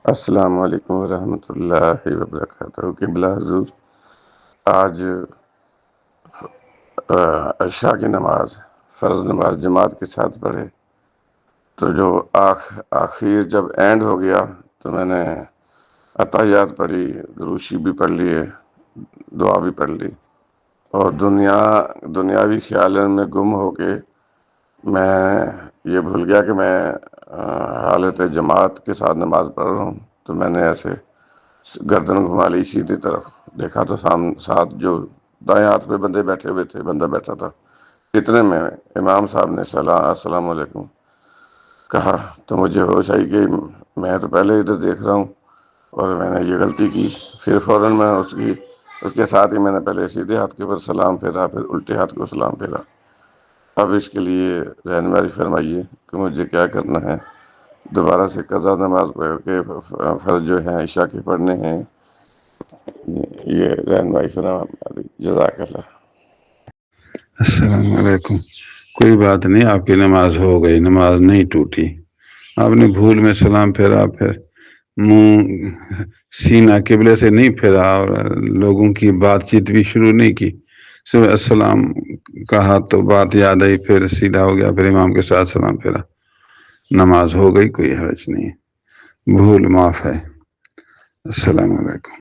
السلام علیکم ورحمۃ اللہ وبرکاتہ۔ قبلہ حضور، آج عشاء کی نماز، فرض نماز جماعت کے ساتھ پڑھے، تو جو آخر جب اینڈ ہو گیا تو میں نے عطایات پڑھی، دروشی بھی پڑھ لیے، دعا بھی پڑھ لی، اور دنیاوی خیالوں میں گم ہو کے میں یہ بھول گیا کہ میں حالت جماعت کے ساتھ نماز پڑھ رہا ہوں۔ تو میں نے ایسے گردن گھما لی سیدھی طرف، دیکھا تو ساتھ جو دائیں ہاتھ پہ بندے بیٹھے ہوئے تھے، بندہ بیٹھا تھا، اتنے میں امام صاحب نے السلام علیکم کہا، تو مجھے ہوش آئی کہ میں تو پہلے ادھر دیکھ رہا ہوں اور میں نے یہ غلطی کی۔ پھر فوراً میں اس کے ساتھ ہی میں نے پہلے سیدھے ہاتھ کے اوپر سلام پھیرا، پھر الٹے ہاتھ کو سلام پھیرا۔ اب اس کے لیے رہنمائی فرمائیے کہ مجھے کیا کرنا ہے؟ دوبارہ سے قضا نماز پڑھ کے فرض جو ہیں عشاء کے پڑھنے ہیں، یہ رہنمائی فرمائیے، جزاک اللہ۔ السلام علیکم۔ کوئی بات نہیں، آپ کی نماز ہو گئی، نماز نہیں ٹوٹی۔ آپ نے بھول میں سلام پھیرا، پھر منہ سینہ قبلے سے نہیں پھیرا، اور لوگوں کی بات چیت بھی شروع نہیں کی، صرف السلام کہا تو بات یاد آئی، پھر سیدھا ہو گیا، پھر امام کے ساتھ سلام پھیرا، نماز ہو گئی، کوئی حرج نہیں، بھول معاف ہے۔ السلام علیکم۔